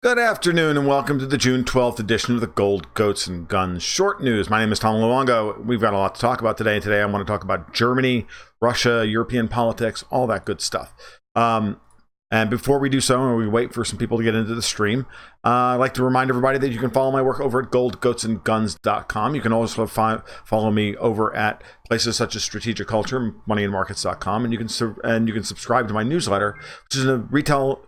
Good afternoon and welcome to the June 12th edition of the Gold, Goats, and Guns Short News. My name is Tom Luongo. We've got a lot to talk about today. Today I want to talk about Germany, Russia, European politics, all that good stuff. And before we do so, and we wait for some people to get into the stream, I'd like to remind everybody that you can follow my work over at goldgoatsandguns.com. You can also follow me over at places such as Strategic Culture, moneyandmarkets.com, and you can subscribe to my newsletter, which is a retail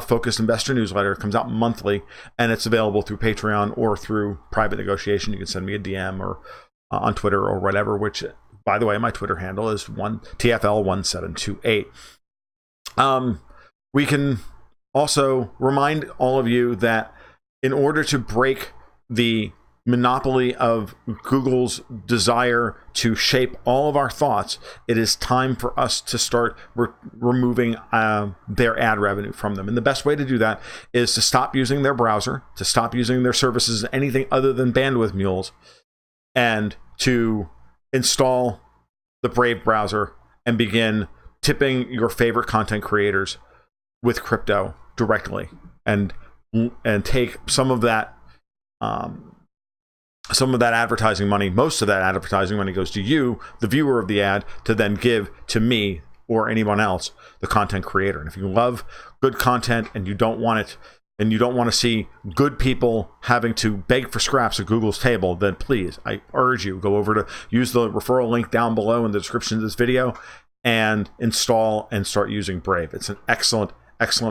focused investor newsletter. It comes out monthly, and it's available through Patreon or through private negotiation. You can send me a DM or on Twitter or whatever, which, by the way, my Twitter handle is TFL1728. We can also remind all of you that in order to break the monopoly of Google's desire to shape all of our thoughts, it is time for us to start removing their ad revenue from them. And the best way to do that is to stop using their browser, to stop using their services, anything other than bandwidth mules, and to install the Brave browser and begin tipping your favorite content creators with crypto directly, and take some of that advertising money. Most of that advertising money goes to you, the viewer of the ad, to then give to me or anyone else, the content creator. And if you love good content and you don't want it, and you don't want to see good people having to beg for scraps at Google's table, then please, I urge you, go over to use the referral link down below in the description of this video and install and start using Brave. It's an excellent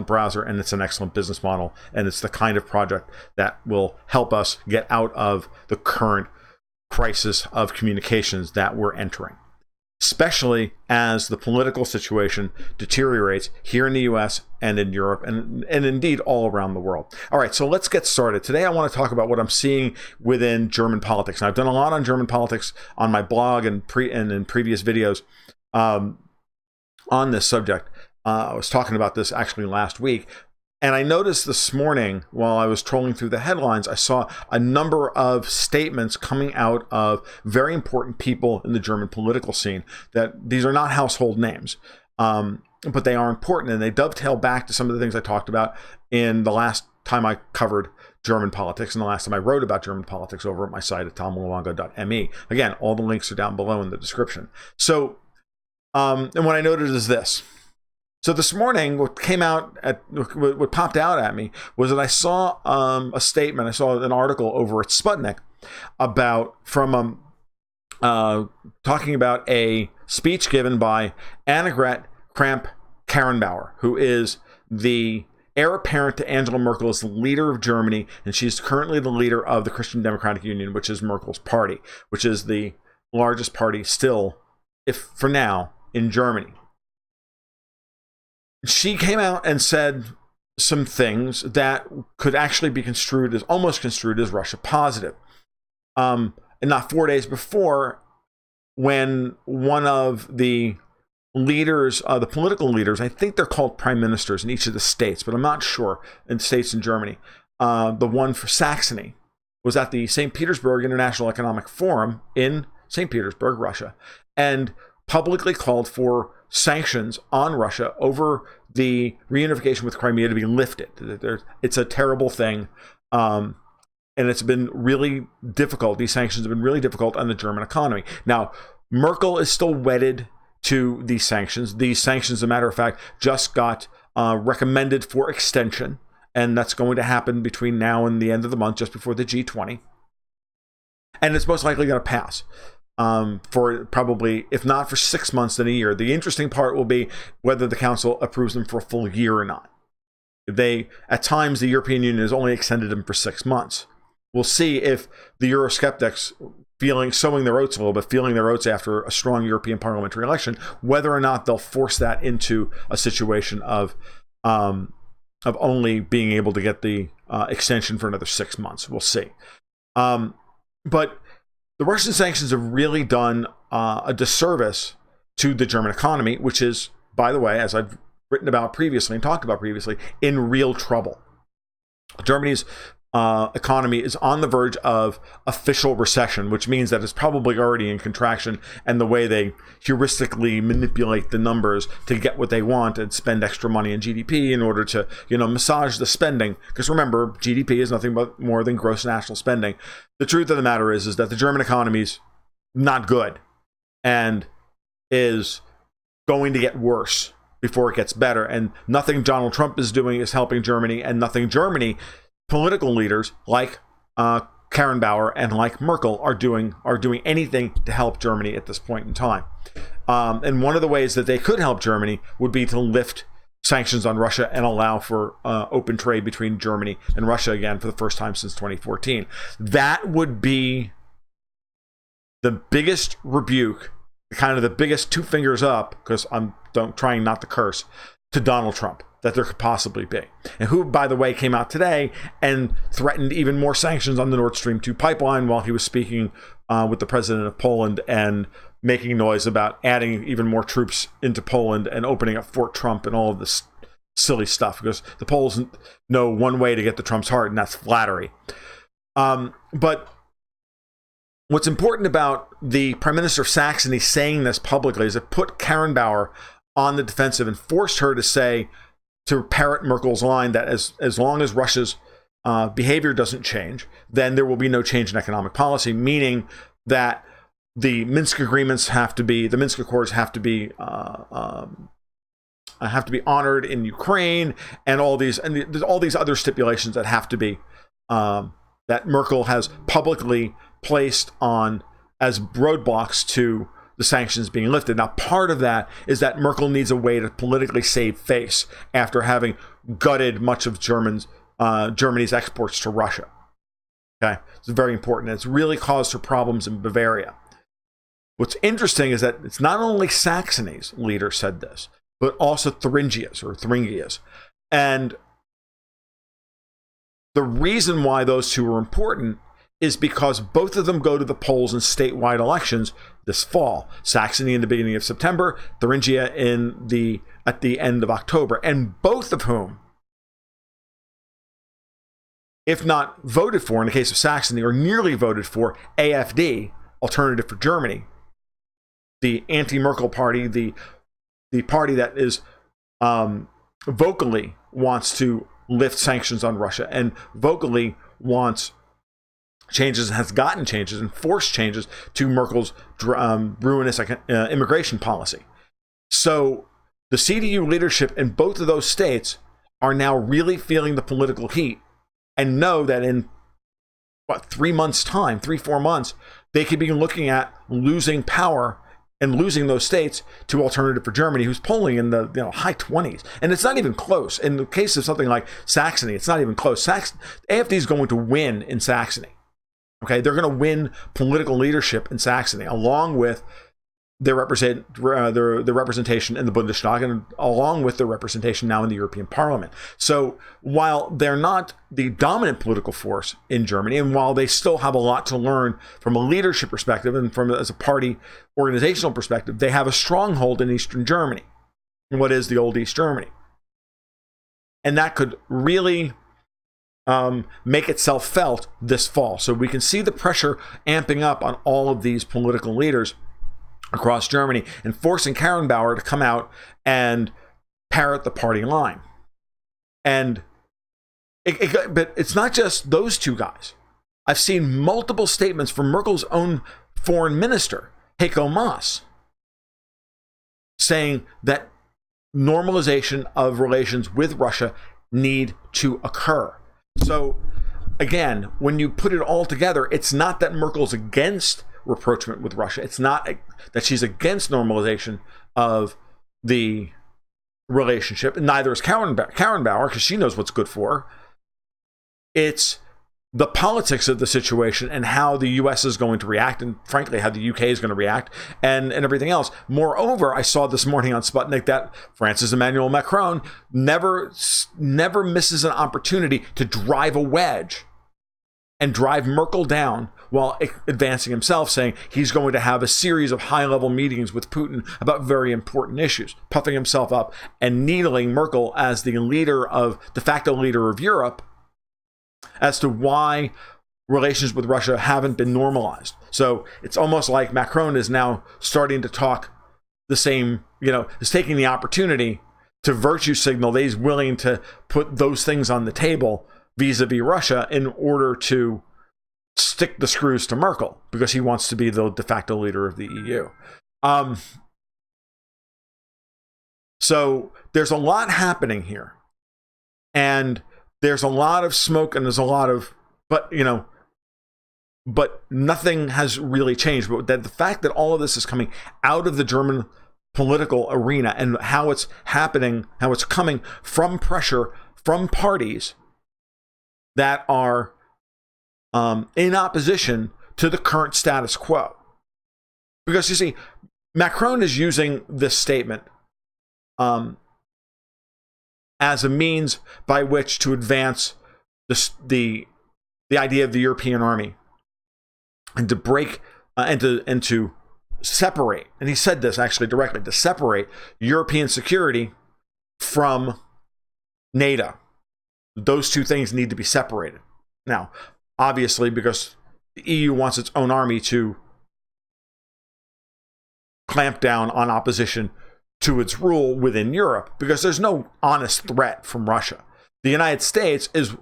browser, and it's an excellent business model, and it's the kind of project that will help us get out of the current crisis of communications that we're entering, especially as the political situation deteriorates here in the US and in Europe and indeed all around the world. All right, so let's get started. Today I want to talk about what I'm seeing within German politics. And I've done a lot on German politics on my blog and in previous videos on this subject. I was talking about this actually last week, and I noticed this morning while I was trolling through the headlines, I saw a number of statements coming out of very important people in the German political scene. That these are not household names, but they are important, and they dovetail back to some of the things I talked about in the last time I covered German politics and the last time I wrote about German politics over at my site at tomluongo.me. Again, all the links are down below in the description. So, and what I noted is this. So this morning, what popped out at me was that I saw a statement. I saw an article over at Sputnik talking about a speech given by Annegret Kramp-Karrenbauer, who is the heir apparent to Angela Merkel as the leader of Germany, and she's currently the leader of the Christian Democratic Union, which is Merkel's party, which is the largest party still, if for now, in Germany. She came out and said some things that could actually be almost construed as Russia positive. And not 4 days before, when one of the leaders, the political leaders, I think they're called prime ministers in each of the states, but I'm not sure, in states in Germany, the one for Saxony was at the St. Petersburg International Economic Forum in St. Petersburg, Russia, and publicly called for sanctions on Russia over the reunification with Crimea to be lifted. It's a terrible thing, and it's been really difficult. These sanctions have been really difficult on the German economy. Now, Merkel is still wedded to these sanctions. These sanctions, as a matter of fact, just got recommended for extension, and that's going to happen between now and the end of the month, just before the G20. And it's most likely going to pass. For probably, if not for 6 months, then a year. The interesting part will be whether the council approves them for a full year or not. At times, the European Union has only extended them for 6 months. We'll see if the Eurosceptics, sowing their oats a little bit, feeling their oats after a strong European parliamentary election, whether or not they'll force that into a situation of only being able to get the extension for another 6 months. We'll see. But the Russian sanctions have really done a disservice to the German economy, which is, by the way, as I've written about previously and talked about previously, in real trouble. Germany's economy is on the verge of official recession, which means that it's probably already in contraction, and the way they heuristically manipulate the numbers to get what they want and spend extra money in GDP in order to, massage the spending. Because remember, GDP is nothing but more than gross national spending. The truth of the matter is that the German economy's not good and is going to get worse before it gets better. And nothing Donald Trump is doing is helping Germany, and nothing Germany political leaders like Karrenbauer and like Merkel are doing anything to help Germany at this point in time. And one of the ways that they could help Germany would be to lift sanctions on Russia and allow for open trade between Germany and Russia again for the first time since 2014. That would be the biggest rebuke, kind of the biggest two fingers up, because I'm trying not to curse, to Donald Trump that there could possibly be. And who, by the way, came out today and threatened even more sanctions on the Nord Stream 2 pipeline while he was speaking with the president of Poland and making noise about adding even more troops into Poland and opening up Fort Trump and all of this silly stuff, because the Poles know one way to get the Trump's heart, and that's flattery. But what's important about the Prime Minister of Saxony saying this publicly is it put Karrenbauer on the defensive and forced her to say, to parrot Merkel's line that as long as Russia's behavior doesn't change, then there will be no change in economic policy, meaning that the Minsk Accords have to be honored in Ukraine, and all these other stipulations that have to be that Merkel has publicly placed on as roadblocks to the sanctions being lifted. Now, part of that is that Merkel needs a way to politically save face after having gutted much of Germany's exports to Russia. Okay, it's very important. It's really caused her problems in Bavaria. What's interesting is that it's not only Saxony's leader said this, but also Thuringia's. And the reason why those two are important is because both of them go to the polls in statewide elections this fall. Saxony in the beginning of September, Thuringia at the end of October, and both of whom, if not voted for in the case of Saxony, or nearly voted for AfD, Alternative for Germany, the anti-Merkel party, the party that is vocally wants to lift sanctions on Russia and vocally wants changes, has gotten changes and forced changes to Merkel's ruinous immigration policy. So the CDU leadership in both of those states are now really feeling the political heat and know that in 3 months' time, 3-4 months, they could be looking at losing power and losing those states to Alternative for Germany, who's polling in the high 20s. And it's not even close. In the case of something like Saxony, it's not even close. AfD is going to win in Saxony. Okay, they're going to win political leadership in Saxony, along with their representation in the Bundestag, and along with their representation now in the European Parliament. So while they're not the dominant political force in Germany, and while they still have a lot to learn from a leadership perspective and from as a party organizational perspective, they have a stronghold in Eastern Germany, in what is the old East Germany. And that could really make itself felt this fall. So we can see the pressure amping up on all of these political leaders across Germany and forcing Karrenbauer to come out and parrot the party line. And but it's not just those two guys. I've seen multiple statements from Merkel's own foreign minister, Heiko Maas, saying that normalization of relations with Russia need to occur. So again, when you put it all together, it's not that Merkel's against rapprochement with Russia. It's not that she's against normalization of the relationship, and neither is Karrenbauer, because she knows what's good for her. It's the politics of the situation and how the U.S. is going to react, and frankly, how the U.K. is going to react, and everything else. Moreover, I saw this morning on Sputnik that France's Emmanuel Macron never misses an opportunity to drive a wedge and drive Merkel down while advancing himself, saying he's going to have a series of high-level meetings with Putin about very important issues, puffing himself up and needling Merkel as the de facto leader of Europe as to why relations with Russia haven't been normalized. So it's almost like Macron is now starting to talk the same, is taking the opportunity to virtue signal that he's willing to put those things on the table vis-a-vis Russia in order to stick the screws to Merkel, because he wants to be the de facto leader of the EU. So there's a lot happening here, and there's a lot of smoke, and there's a lot of, but nothing has really changed. But that the fact that all of this is coming out of the German political arena, and how it's happening, how it's coming from pressure from parties that are in opposition to the current status quo. Because you see, Macron is using this statement as a means by which to advance the idea of the European army, and to break and to separate, and he said this actually directly, to separate European security from NATO. Those two things need to be separated. Now, obviously, because the EU wants its own army to clamp down on opposition to its rule within Europe, because there's no honest threat from Russia. The United States is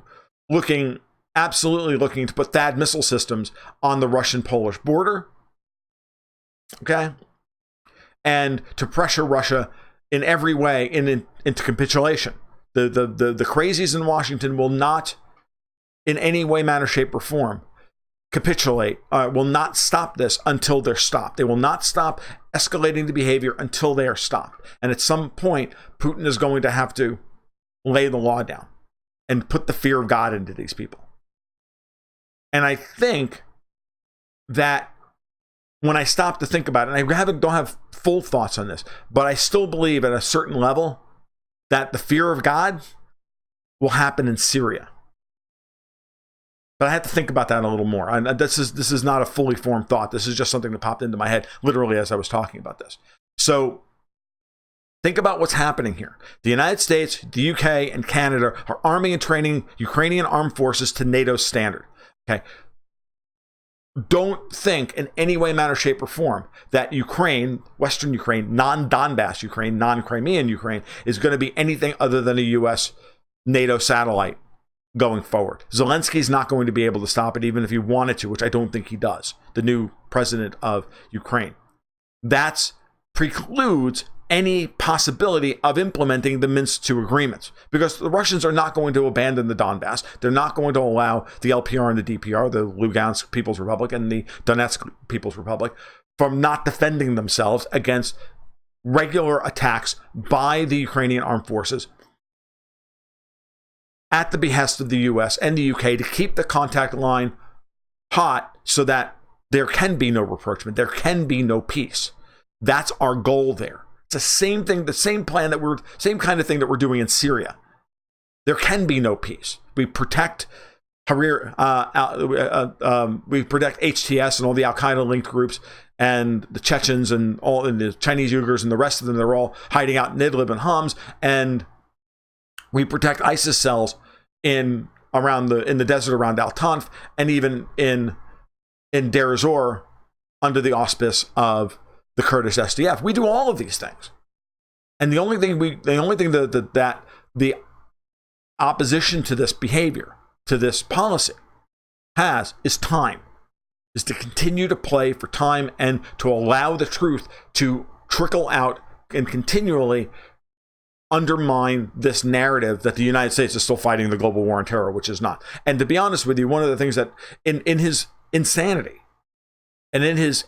absolutely looking to put THAAD missile systems on the Russian-Polish border, okay, and to pressure Russia in every way into capitulation. The crazies in Washington will not, in any way, manner, shape, or form, capitulate, will not stop this until they're stopped. They will not stop escalating the behavior until they are stopped. And at some point, Putin is going to have to lay the law down and put the fear of God into these people. And I think that when I stop to think about it, and I don't have full thoughts on this, but I still believe at a certain level that the fear of God will happen in Syria. But I had to think about that a little more. This is not a fully formed thought. This is just something that popped into my head literally as I was talking about this. So think about what's happening here. The United States, the UK, and Canada are arming and training Ukrainian armed forces to NATO's standard. Okay. Don't think in any way, manner, shape, or form that Ukraine, Western Ukraine, non-Donbass Ukraine, non-Crimean Ukraine, is going to be anything other than a US NATO satellite going forward. Zelensky's not going to be able to stop it, even if he wanted to, which I don't think he does, the new president of Ukraine. That precludes any possibility of implementing the Minsk II agreements, because the Russians are not going to abandon the Donbass. They're not going to allow the LPR and the DPR, the Lugansk People's Republic and the Donetsk People's Republic, from not defending themselves against regular attacks by the Ukrainian armed forces at the behest of the US and the UK to keep the contact line hot so that there can be no rapprochement, there can be no peace. That's our goal there. It's the same thing, the same plan same kind of thing that we're doing in Syria. There can be no peace. We protect we protect HTS and all the Al-Qaeda linked groups and the Chechens and the Chinese Uyghurs and the rest of them. They're all hiding out in Idlib and Homs, and we protect ISIS cells in the desert around Al Tanf, and even in Deir ez-Zor under the auspice of the Kurdish SDF. We do all of these things, and the only thing that the opposition to this behavior, to this policy, has is time, is to continue to play for time and to allow the truth to trickle out and continually undermine this narrative that the United States is still fighting the global war on terror, which is not. And to be honest with you, one of the things that in his insanity and in his,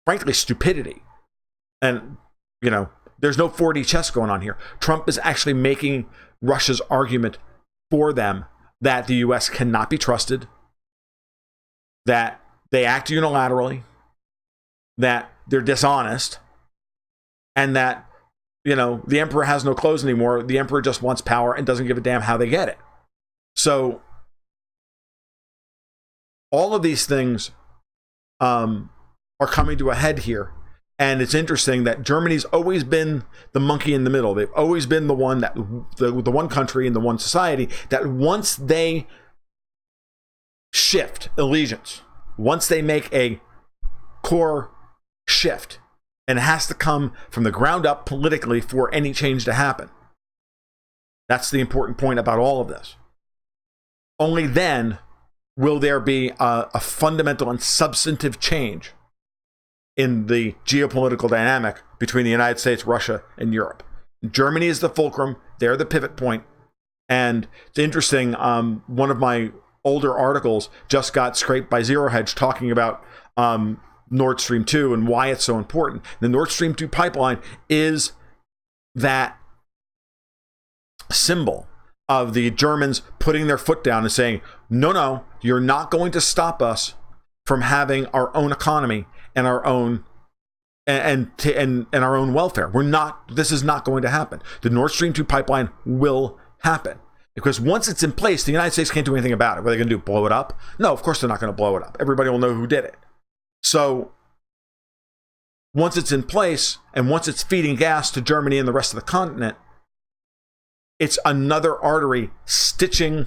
frankly, stupidity, and, there's no 4D chess going on here. Trump is actually making Russia's argument for them that the U.S. cannot be trusted, that they act unilaterally, that they're dishonest, and that, the emperor has no clothes anymore. The emperor just wants power and doesn't give a damn how they get it. So all of these things are coming to a head here. And it's interesting that Germany's always been the monkey in the middle. They've always been the one that the one country and the one society that once they shift allegiance, once they make a core shift, and it has to come from the ground up politically for any change to happen. That's the important point about all of this. Only then will there be a fundamental and substantive change in the geopolitical dynamic between the United States, Russia, and Europe. Germany is the fulcrum. They're the pivot point. And it's interesting, one of my older articles just got scraped by Zero Hedge talking about Nord Stream 2 and why it's so important. The Nord Stream 2 pipeline is that symbol of the Germans putting their foot down and saying, no, you're not going to stop us from having our own economy and our own and our own welfare. This is not going to happen. The Nord Stream 2 pipeline will happen. Because once it's in place, the United States can't do anything about it. What are they going to do? Blow it up? No, of course they're not going to blow it up. Everybody will know who did it. So once it's in place and once it's feeding gas to Germany and the rest of the continent, it's another artery stitching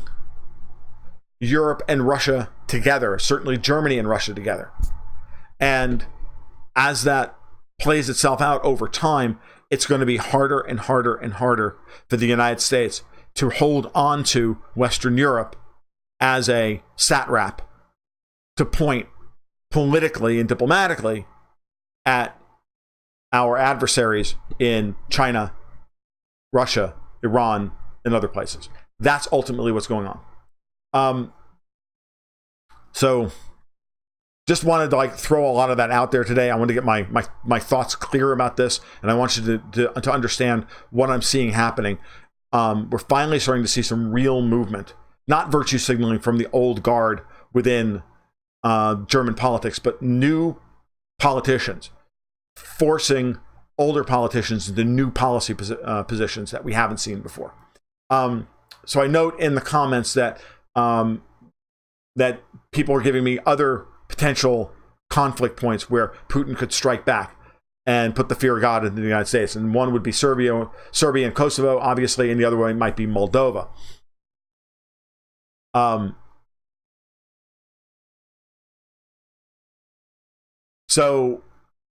Europe and Russia together, certainly Germany and Russia together. And as that plays itself out over time, it's going to be harder and harder and harder for the United States to hold on to Western Europe as a satrap to point politically and diplomatically at our adversaries in China, Russia, Iran, and other places. That's ultimately what's going on. So just wanted to throw a lot of that out there today. I want to get my thoughts clear about this, and I want you to understand what I'm seeing happening. We're finally starting to see some real movement, not virtue signaling from the old guard within German politics, but new politicians forcing older politicians into new policy positions that we haven't seen before. So I note in the comments that that people are giving me other potential conflict points where Putin could strike back and put the fear of God into the United States. And one would be Serbia and Kosovo, obviously, and the other one might be Moldova. So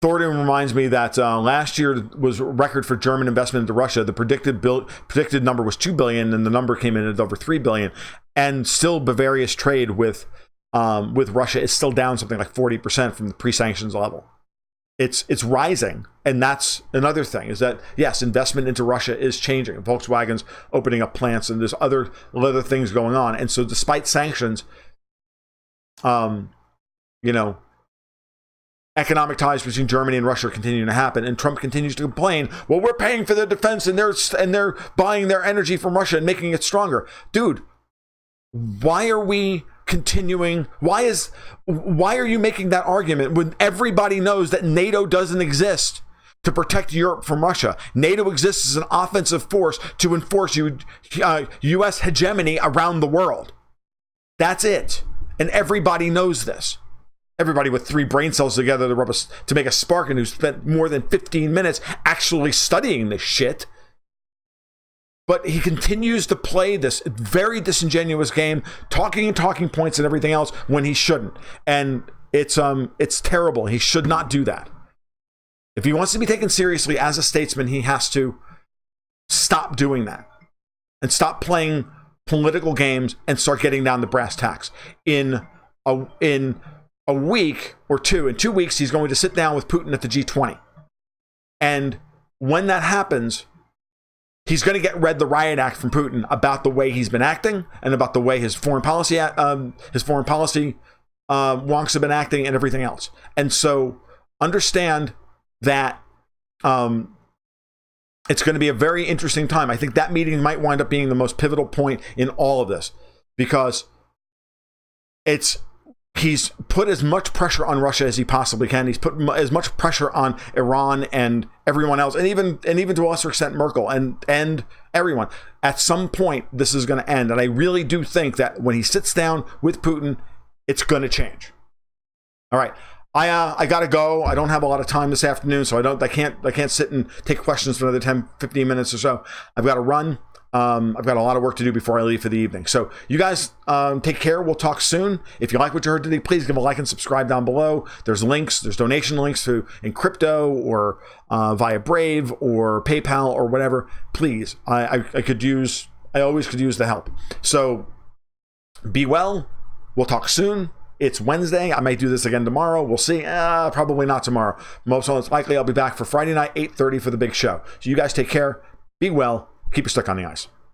Thornton reminds me that last year was a record for German investment into Russia. The predicted number was 2 billion, and the number came in at over 3 billion. And still, Bavaria's trade with Russia is still down something like 40% from the pre-sanctions level. It's rising, and that's another thing, is that yes, investment into Russia is changing. Volkswagen's opening up plants, and there's other things going on. And so despite sanctions, economic ties between Germany and Russia are continuing to happen, and Trump continues to complain, well, we're paying for their defense and they're buying their energy from Russia and making it stronger. Dude, why are we continuing? Why are you making that argument when everybody knows that NATO doesn't exist to protect Europe from Russia? NATO exists as an offensive force to enforce U.S. hegemony around the world. That's it. And everybody knows this. Everybody with 3 brain cells together to make a spark, and who spent more than 15 minutes actually studying this shit. But he continues to play this very disingenuous game, talking points and everything else when he shouldn't. And it's terrible. He should not do that. If he wants to be taken seriously as a statesman, he has to stop doing that and stop playing political games and start getting down to brass tacks. In a week or two, in 2 weeks, he's going to sit down with Putin at the G20. And when that happens, he's going to get read the riot act from Putin about the way he's been acting and about the way his foreign policy wonks have been acting and everything else. And so understand that it's going to be a very interesting time. I think that meeting might wind up being the most pivotal point in all of this, because he's put as much pressure on Russia as he possibly can. He's put as much pressure on Iran and everyone else, and even to a lesser extent Merkel and everyone. At some point, this is going to end, and I really do think that when he sits down with Putin, it's going to change. All right, I gotta go. I don't have a lot of time this afternoon, so I can't sit and take questions for another 10, 15 minutes or so. I've got to run. I've got a lot of work to do before I leave for the evening. So you guys take care. We'll talk soon. If you like what you heard today, please give a like and subscribe down below. There's links. There's donation links in crypto or via Brave or PayPal or whatever. Please, I always could use the help. So be well. We'll talk soon. It's Wednesday. I might do this again tomorrow. We'll see. Probably not tomorrow. Most likely I'll be back for Friday night, 8:30 for the big show. So you guys take care. Be well. Keep your stick on the ice.